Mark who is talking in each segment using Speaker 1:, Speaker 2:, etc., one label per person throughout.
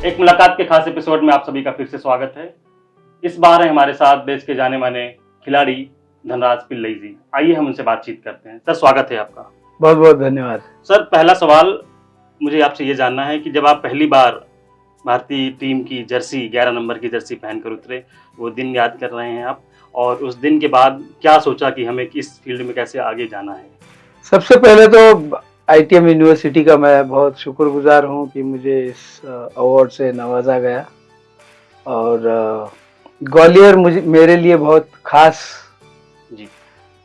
Speaker 1: एक मुलाकात के खास एपिसोड में आप सभी का फिर से स्वागत है। इस बार है हमारे साथ देश के जाने माने खिलाड़ी धनराज पिल्लई जी। आइए हम उनसे बातचीत करते हैं। सर, स्वागत है आपका।
Speaker 2: बहुत बहुत धन्यवाद।
Speaker 1: सर, पहला सवाल मुझे आपसे ये जानना है कि जब आप पहली बार भारतीय टीम की जर्सी 11 नंबर की जर्सी पहनकर उतरे, वो दिन याद कर रहे हैं आप, और उस दिन के बाद क्या सोचा कि हमें इस फील्ड में कैसे आगे जाना है?
Speaker 2: सबसे पहले तो आईटीएम यूनिवर्सिटी का मैं बहुत शुक्रगुजार हूँ कि मुझे इस अवार्ड से नवाजा गया। और ग्वालियर मुझे मेरे लिए बहुत खास
Speaker 1: जी।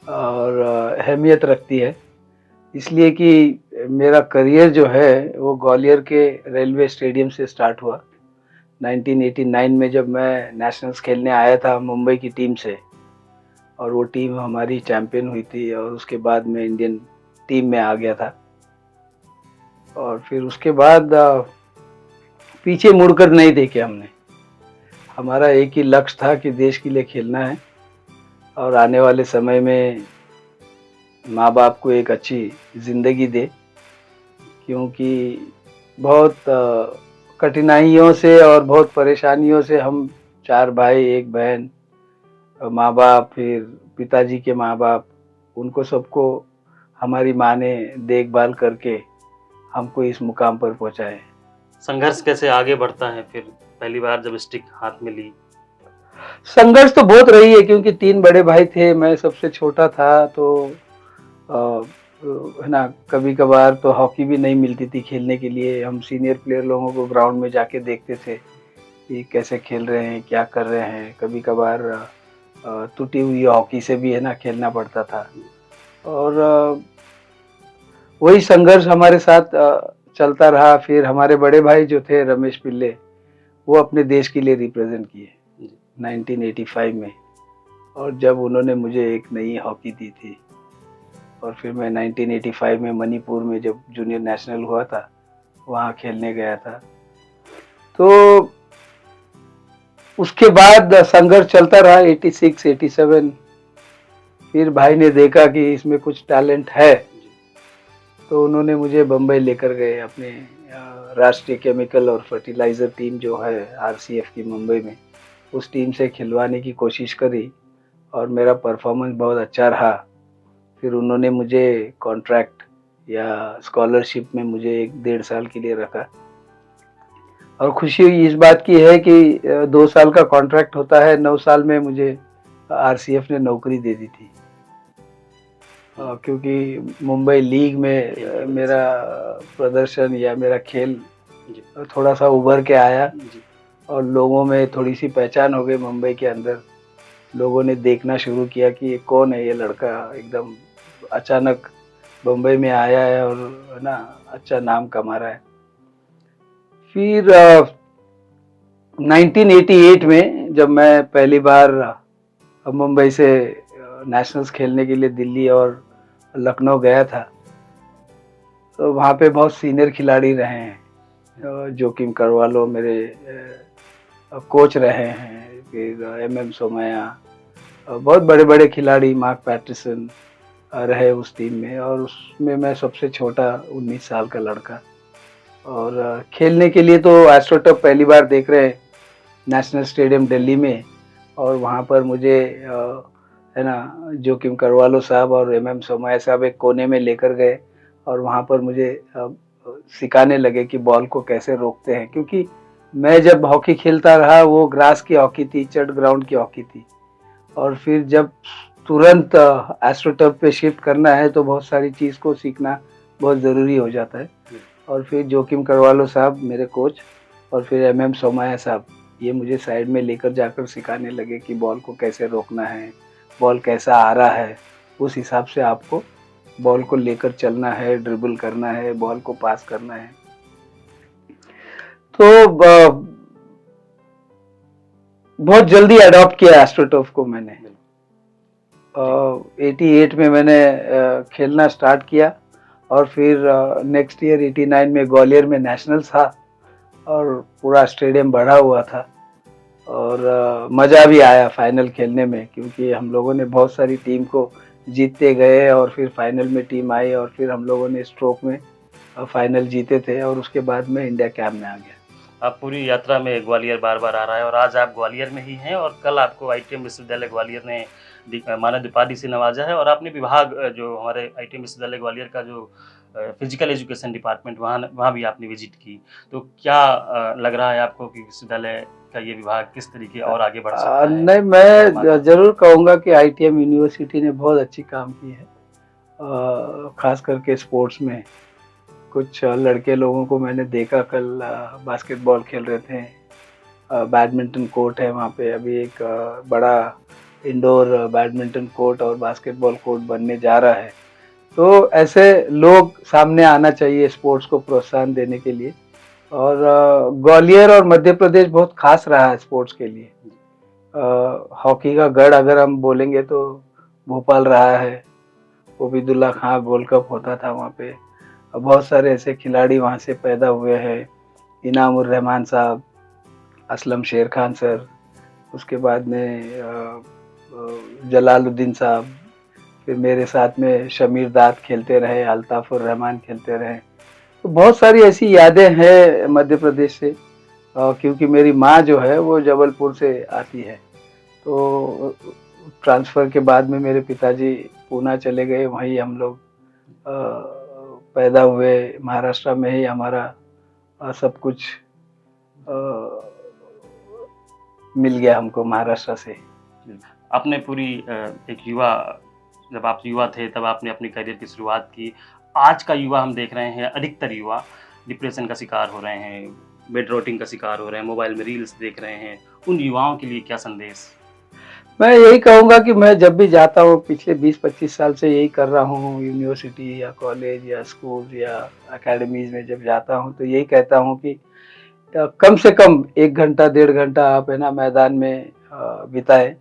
Speaker 2: और अहमियत रखती है, इसलिए कि मेरा करियर जो है वो ग्वालियर के रेलवे स्टेडियम से स्टार्ट हुआ। 1989 में जब मैं नेशनल्स खेलने आया था मुंबई की टीम से, और वो टीम हमारी चैंपियन हुई थी, और उसके बाद मैं इंडियन टीम में आ गया था। और फिर उसके बाद पीछे मुड़कर नहीं देखे हमने। हमारा एक ही लक्ष्य था कि देश के लिए खेलना है और आने वाले समय में माँ बाप को एक अच्छी ज़िंदगी दे, क्योंकि बहुत कठिनाइयों से और बहुत परेशानियों से हम 4 भाई, 1 बहन, माँ बाप, फिर पिताजी के माँ बाप, उनको सबको हमारी माँ ने देखभाल करके हमको इस मुकाम पर पहुँचाए।
Speaker 1: संघर्ष कैसे आगे बढ़ता है फिर पहली बार जब स्टिक हाथ में ली?
Speaker 2: संघर्ष तो बहुत रही है, क्योंकि 3 बड़े भाई थे, मैं सबसे छोटा था। तो है ना, कभी कभार तो हॉकी भी नहीं मिलती थी खेलने के लिए। हम सीनियर प्लेयर लोगों को ग्राउंड में जाके देखते थे कि कैसे खेल रहे हैं, क्या कर रहे हैं। कभी कभार टूटी हुई हॉकी से भी है ना खेलना पड़ता था। और वही संघर्ष हमारे साथ चलता रहा। फिर हमारे बड़े भाई जो थे रमेश पिल्ले, वो अपने देश के लिए रिप्रेजेंट किए 1985 में। और जब उन्होंने मुझे एक नई हॉकी दी थी, और फिर मैं 1985 में मणिपुर में जब जूनियर नेशनल हुआ था, वहाँ खेलने गया था। तो उसके बाद संघर्ष चलता रहा 86, 87। फिर भाई ने देखा कि इसमें कुछ टैलेंट है, तो उन्होंने मुझे बम्बई लेकर गए अपने राष्ट्रीय केमिकल और फर्टिलाइज़र टीम जो है आरसीएफ की मुंबई में, उस टीम से खिलवाने की कोशिश करी, और मेरा परफॉर्मेंस बहुत अच्छा रहा। फिर उन्होंने मुझे कॉन्ट्रैक्ट या स्कॉलरशिप में मुझे 1-1.5 साल के लिए रखा। और खुशी इस बात की है कि 2 साल का कॉन्ट्रैक्ट होता है, 9 साल में मुझे आरसीएफ ने नौकरी दे दी थी। क्योंकि मुंबई लीग में मेरा प्रदर्शन या मेरा खेल थोड़ा सा उभर के आया, और लोगों में थोड़ी सी पहचान हो गई मुंबई के अंदर। लोगों ने देखना शुरू किया कि ये कौन है, ये लड़का एकदम अचानक मुंबई में आया है और है ना अच्छा नाम कमा रहा है। फिर 1988 में जब मैं पहली बार मुंबई से नेशनल्स खेलने के लिए दिल्ली और लखनऊ गया था, तो वहाँ पे बहुत सीनियर खिलाड़ी रहे हैं। जोकिम करवालो मेरे कोच रहे हैं, फिर एमएम सोमैया, बहुत बड़े बड़े खिलाड़ी, मार्क पैटरसन रहे उस टीम में। और उसमें मैं सबसे छोटा 19 साल का लड़का। और खेलने के लिए तो एस्ट्रोटर्फ पहली बार देख रहे हैं नेशनल स्टेडियम दिल्ली में, और वहाँ पर मुझे है ना जोकिम करवालो साहब और एमएम सोमैया साहब एक कोने में लेकर गए, और वहाँ पर मुझे सिखाने लगे कि बॉल को कैसे रोकते हैं। क्योंकि मैं जब हॉकी खेलता रहा वो ग्रास की हॉकी थी, चट ग्राउंड की हॉकी थी, और फिर जब तुरंत एस्ट्रोटर्फ पे शिफ्ट करना है तो बहुत सारी चीज़ को सीखना बहुत ज़रूरी हो जाता है। और फिर जोकिम करवालो साहब मेरे कोच, और फिर एमएम सोमैया साहब, ये मुझे साइड में लेकर जाकर सिखाने लगे कि बॉल को कैसे रोकना है, बॉल कैसा आ रहा है, उस हिसाब से आपको बॉल को लेकर चलना है, ड्रिबल करना है, बॉल को पास करना है। तो बहुत जल्दी अडॉप्ट किया एस्ट्रोटर्फ को मैंने। 88 में मैंने खेलना स्टार्ट किया, और फिर नेक्स्ट ईयर 89 में ग्वालियर में नेशनल्स था, और पूरा स्टेडियम भरा हुआ था। और मज़ा भी आया फाइनल खेलने में, क्योंकि हम लोगों ने बहुत सारी टीम को जीतते गए, और फिर फाइनल में टीम आई, और फिर हम लोगों ने स्ट्रोक में फाइनल जीते थे, और उसके बाद में इंडिया कैंप में आ गया।
Speaker 1: आप पूरी यात्रा में ग्वालियर बार-बार आ रहा है और आज आप ग्वालियर में ही हैं और कल आपको आईटीएम विश्वविद्यालय ग्वालियर ने मानद उपाधि से नवाजा है और आपने विभाग जो हमारे आईटीएम विश्वविद्यालय ग्वालियर का जो फिजिकल एजुकेशन डिपार्टमेंट वहाँ वहाँ भी आपने विजिट की। तो क्या लग रहा है आपको कि विश्वविद्यालय का ये विभाग किस तरीके और आगे बढ़ सकता है?
Speaker 2: नहीं, मैं ज़रूर कहूँगा कि आईटीएम यूनिवर्सिटी ने बहुत अच्छी काम की है, खास करके स्पोर्ट्स में। कुछ लड़के लोगों को मैंने देखा कल बास्केटबॉल खेल रहे थे। बैडमिंटन कोर्ट है वहाँ पे, अभी एक बड़ा इंडोर बैडमिंटन कोर्ट और बास्केटबॉल कोर्ट बनने जा रहा है। तो ऐसे लोग सामने आना चाहिए स्पोर्ट्स को प्रोत्साहन देने के लिए। और ग्वालियर और मध्य प्रदेश बहुत खास रहा है स्पोर्ट्स के लिए। हॉकी का गढ़ अगर हम बोलेंगे तो भोपाल रहा है। ओबिदुल्ला खां गोल्ड कप होता था वहाँ पे। बहुत सारे ऐसे खिलाड़ी वहाँ से पैदा हुए हैं, इनाम उर रहमान साहब, असलम शेर खान सर, उसके बाद में जलालुद्दीन साहब, फिर मेरे साथ में शमीर दाद खेलते रहे, अल्ताफ उर रहमान खेलते रहे। तो बहुत सारी ऐसी यादें हैं मध्य प्रदेश से, क्योंकि मेरी माँ जो है वो जबलपुर से आती है। तो ट्रांसफ़र के बाद में मेरे पिताजी पूना चले गए, वहीं हम लोग पैदा हुए, महाराष्ट्र में ही हमारा सब कुछ मिल गया हमको महाराष्ट्र से।
Speaker 1: आपने पूरी एक युवा जब आप युवा थे तब आपने अपनी करियर की शुरुआत की। आज का युवा हम देख रहे हैं, अधिकतर युवा डिप्रेशन का शिकार हो रहे हैं, बेड रोटिंग का शिकार हो रहे हैं, मोबाइल में रील्स देख रहे हैं। उन युवाओं के लिए क्या संदेश?
Speaker 2: मैं यही कहूँगा कि मैं जब भी जाता हूँ, पिछले 20-25 साल से यही कर रहा हूँ, यूनिवर्सिटी या कॉलेज या स्कूल या एकेडमीज़ में जब जाता हूँ तो यही कहता हूँ कि कम से कम 1 घंटा 1.5 घंटा आप है ना मैदान में बिताएं।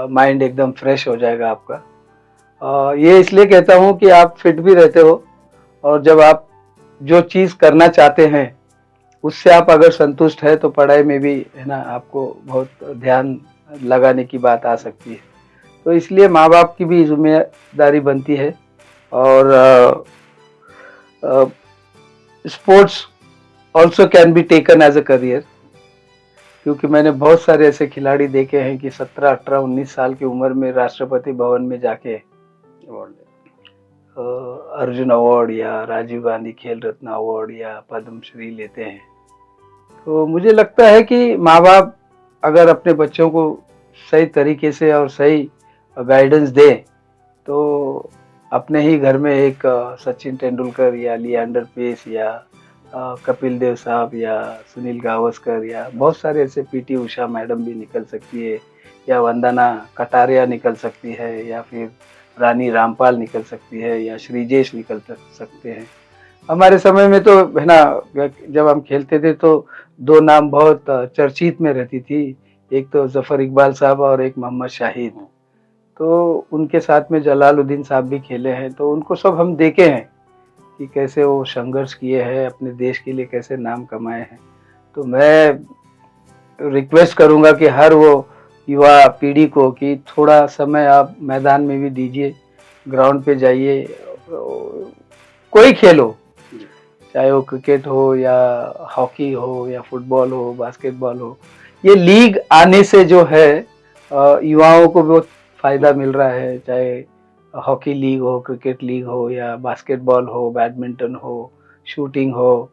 Speaker 2: माइंड एकदम फ्रेश हो जाएगा आपका। ये इसलिए कहता हूँ कि आप फिट भी रहते हो, और जब आप जो चीज़ करना चाहते हैं उससे आप अगर संतुष्ट है तो पढ़ाई में भी है ना आपको बहुत ध्यान लगाने की बात आ सकती है। तो इसलिए माँ बाप की भी जिम्मेदारी बनती है। और sports also can be taken as a career, क्योंकि मैंने बहुत सारे ऐसे खिलाड़ी देखे हैं कि 17, 18, 19 साल की उम्र में राष्ट्रपति भवन में जाके अर्जुन अवार्ड या राजीव गांधी खेल रत्न अवार्ड या पद्मश्री लेते हैं। तो मुझे लगता है कि माँ बाप अगर अपने बच्चों को सही तरीके से और सही गाइडेंस दे तो अपने ही घर में एक सचिन तेंदुलकर या लिएंडर पेस या कपिल देव साहब या सुनील गावस्कर या बहुत सारे ऐसे पीटी उषा मैडम भी निकल सकती है, या वंदना कटारिया निकल सकती है, या फिर रानी रामपाल निकल सकती है, या श्रीजेश निकल सकते हैं। हमारे समय में तो है ना, जब हम खेलते थे तो 2 नाम बहुत चर्चित में रहती थी, एक तो जफर इकबाल साहब और एक मोहम्मद शाहिद। तो उनके साथ में जलालुद्दीन साहब भी खेले हैं, तो उनको सब हम देखे हैं कि कैसे वो संघर्ष किए हैं, अपने देश के लिए कैसे नाम कमाए हैं। तो मैं रिक्वेस्ट करूंगा कि हर वो युवा पीढ़ी को कि थोड़ा समय आप मैदान में भी दीजिए, ग्राउंड पे जाइए, कोई खेल हो, चाहे वो क्रिकेट हो या हॉकी हो या फुटबॉल हो, बास्केटबॉल हो। ये लीग आने से जो है युवाओं को बहुत फायदा मिल रहा है, चाहे हॉकी लीग हो, क्रिकेट लीग हो या बास्केटबॉल हो, बैडमिंटन हो, शूटिंग हो।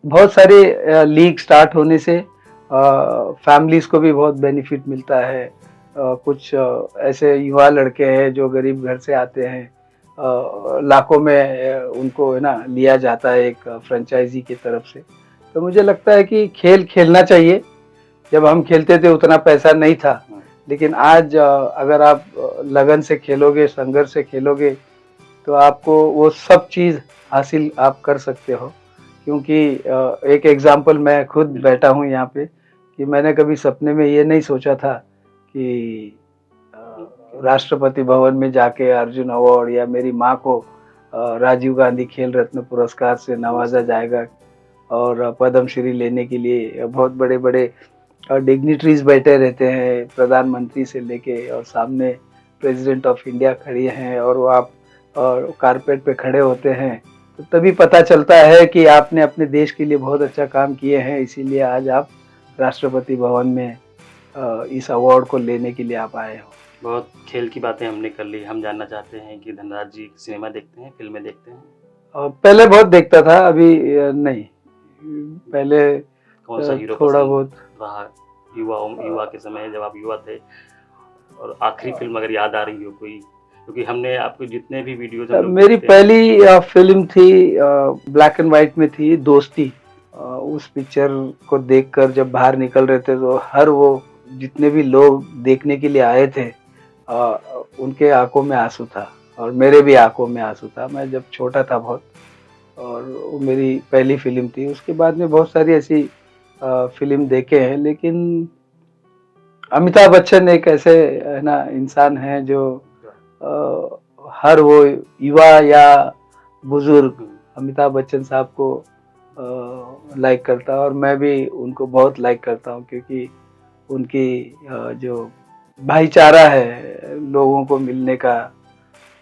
Speaker 2: बहुत सारे लीग स्टार्ट होने से फैमिलीज को भी बहुत बेनिफिट मिलता है। कुछ ऐसे युवा लड़के हैं जो गरीब घर से आते हैं, लाखों में उनको है ना लिया जाता है एक फ्रेंचाइजी की तरफ से। तो मुझे लगता है कि खेल खेलना चाहिए। जब हम खेलते थे उतना पैसा नहीं था, लेकिन आज अगर आप लगन से खेलोगे, संघर्ष से खेलोगे तो आपको वो सब चीज़ हासिल आप कर सकते हो। क्योंकि एक एग्जांपल मैं खुद बैठा हूँ यहाँ पे कि मैंने कभी सपने में ये नहीं सोचा था कि राष्ट्रपति भवन में जाके अर्जुन अवार्ड या मेरी माँ को राजीव गांधी खेल रत्न पुरस्कार से नवाजा जाएगा और पद्मश्री लेने के लिए बहुत बड़े बड़े डिग्निटरीज बैठे रहते हैं, प्रधानमंत्री से लेके, और सामने प्रेसिडेंट ऑफ इंडिया खड़ी हैं और वो आप कारपेट पे खड़े होते हैं तो तभी पता चलता है कि आपने अपने देश के लिए बहुत अच्छा काम किए हैं, इसीलिए आज आप राष्ट्रपति भवन में इस अवार्ड को लेने के लिए आप आए हो।
Speaker 1: बहुत खेल की बातें हमने कर ली। हम जानना चाहते हैं कि धनराज जी सिनेमा देखते हैं, फ़िल्में देखते हैं?
Speaker 2: पहले बहुत देखता था, अभी नहीं। पहले
Speaker 1: कौन-सा हीरो
Speaker 2: थोड़ा
Speaker 1: पसंद
Speaker 2: बहुत।
Speaker 1: रहा युवा के समय जब आप युवा थे? और आखिरी फ़िल्म अगर याद आ रही हो कोई? क्योंकि हमने आपके जितने भी वीडियोज़ हम लोग
Speaker 2: मेरी
Speaker 1: देखते हैं।
Speaker 2: पहली फ़िल्म थी, ब्लैक एंड व्हाइट में थी, दोस्ती। उस पिक्चर को देखकर जब बाहर निकल रहे थे तो हर वो जितने भी लोग देखने के लिए आए थे, उनके आँखों में आँसू था और मेरे भी आँखों में आँसू था। मैं जब छोटा था बहुत, और वो मेरी पहली फ़िल्म थी। उसके बाद में बहुत सारी ऐसी फ़िल्म देखे हैं, लेकिन अमिताभ बच्चन एक ऐसे है ना इंसान हैं जो हर वो युवा या बुजुर्ग अमिताभ बच्चन साहब को लाइक करता है, और मैं भी उनको बहुत लाइक करता हूँ, क्योंकि उनकी जो भाईचारा है लोगों को मिलने का,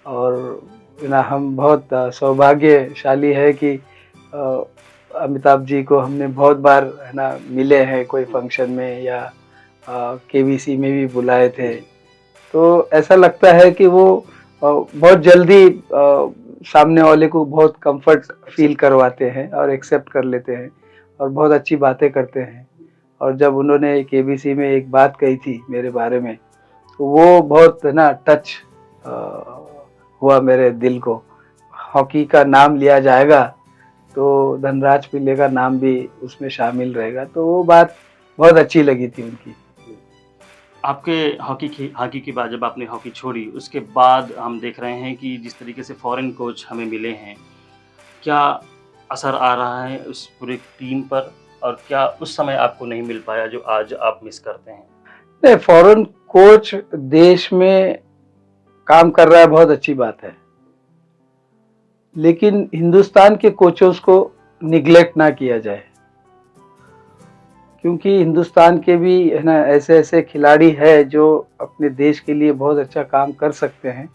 Speaker 2: और ना हम बहुत सौभाग्यशाली है कि अमिताभ जी को हमने बहुत बार है ना मिले हैं, कोई फंक्शन में या केबीसी में भी बुलाए थे। तो ऐसा लगता है कि वो बहुत जल्दी सामने वाले को बहुत कंफर्ट फील करवाते हैं और एक्सेप्ट कर लेते हैं और बहुत अच्छी बातें करते हैं। और जब उन्होंने केबीसी में एक बात कही थी मेरे बारे में, तो वो बहुत है ना टच हुआ मेरे दिल को। हॉकी का नाम लिया जाएगा तो धनराज पिल्ले का नाम भी उसमें शामिल रहेगा, तो वो बात बहुत अच्छी लगी थी उनकी।
Speaker 1: आपके हॉकी की बात, जब आपने हॉकी छोड़ी, उसके बाद हम देख रहे हैं कि जिस तरीके से फॉरेन कोच हमें मिले हैं, क्या असर आ रहा है उस पूरी टीम पर? और क्या उस समय आपको नहीं मिल पाया जो आज आप मिस करते हैं?
Speaker 2: नहीं, फॉरेन कोच देश में काम कर रहा है, बहुत अच्छी बात है, लेकिन हिंदुस्तान के कोचों को निग्लेक्ट ना किया जाए, क्योंकि हिंदुस्तान के भी है ना ऐसे ऐसे खिलाड़ी है जो अपने देश के लिए बहुत अच्छा काम कर सकते हैं,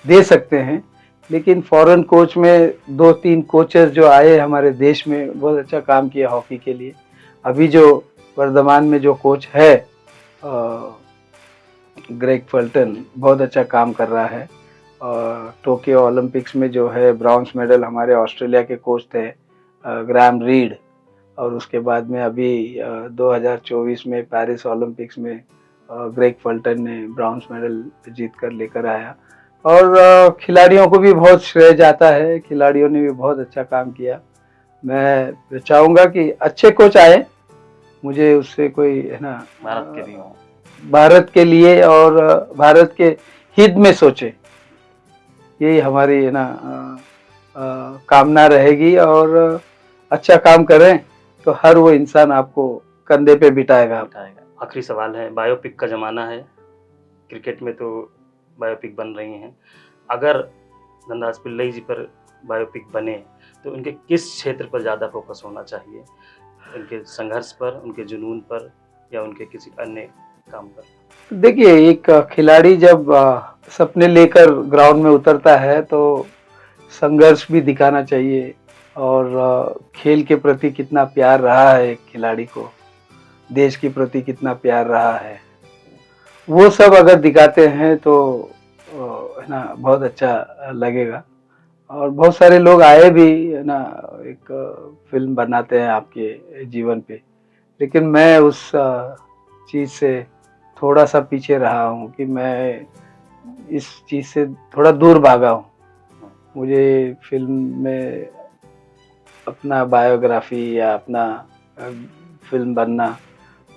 Speaker 2: दे सकते हैं। लेकिन फॉरेन कोच में 2-3 कोचेस जो आए हमारे देश में, बहुत अच्छा काम किया हॉकी के लिए। अभी जो वर्तमान में जो कोच है ग्रेग फल्टन, बहुत अच्छा काम कर रहा है। टोक्यो ओलंपिक्स में जो है ब्रॉन्ज मेडल हमारे ऑस्ट्रेलिया के कोच थे ग्राहम रीड, और उसके बाद में अभी 2024 में पेरिस ओलंपिक्स में ग्रेग फल्टन ने ब्रॉन्ज मेडल जीत कर लेकर आया। और खिलाड़ियों को भी बहुत श्रेय जाता है, खिलाड़ियों ने भी बहुत अच्छा काम किया। मैं चाहूँगा कि अच्छे कोच आए, मुझे उससे कोई है ना
Speaker 1: भारत के लिए हो।
Speaker 2: भारत के लिए और भारत के हित में सोचे, यही हमारी है ना कामना रहेगी। और अच्छा काम करें तो हर वो इंसान आपको कंधे पे बिठाएगा।
Speaker 1: आखिरी सवाल है, बायोपिक का ज़माना है, क्रिकेट में तो बायोपिक बन रही हैं। अगर धनराज पिल्लई जी पर बायोपिक बने तो उनके किस क्षेत्र पर ज़्यादा फोकस होना चाहिए? उनके संघर्ष पर, उनके जुनून पर, या उनके किसी अन्य काम पर?
Speaker 2: देखिए, एक खिलाड़ी जब सपने लेकर ग्राउंड में उतरता है तो संघर्ष भी दिखाना चाहिए, और खेल के प्रति कितना प्यार रहा है एक खिलाड़ी को, देश के प्रति कितना प्यार रहा है, वो सब अगर दिखाते हैं तो है ना बहुत अच्छा लगेगा। और बहुत सारे लोग आए भी है ना, एक फिल्म बनाते हैं आपके जीवन पे, लेकिन मैं उस चीज़ से थोड़ा सा पीछे रहा हूँ कि मैं इस चीज़ से थोड़ा दूर भागा हूँ। मुझे फिल्म में अपना बायोग्राफी या अपना फिल्म बनना,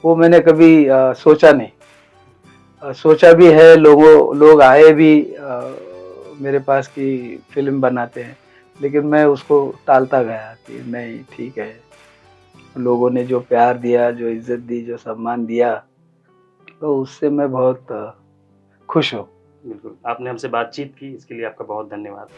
Speaker 2: वो मैंने कभी सोचा नहीं। सोचा भी है, लोग आए भी मेरे पास कि फिल्म बनाते हैं, लेकिन मैं उसको टालता गया कि नहीं, ठीक है, लोगों ने जो प्यार दिया, जो इज्जत दी, जो सम्मान दिया, तो उससे मैं बहुत खुश हूँ।
Speaker 1: बिल्कुल, आपने हमसे बातचीत की, इसके लिए आपका बहुत धन्यवाद।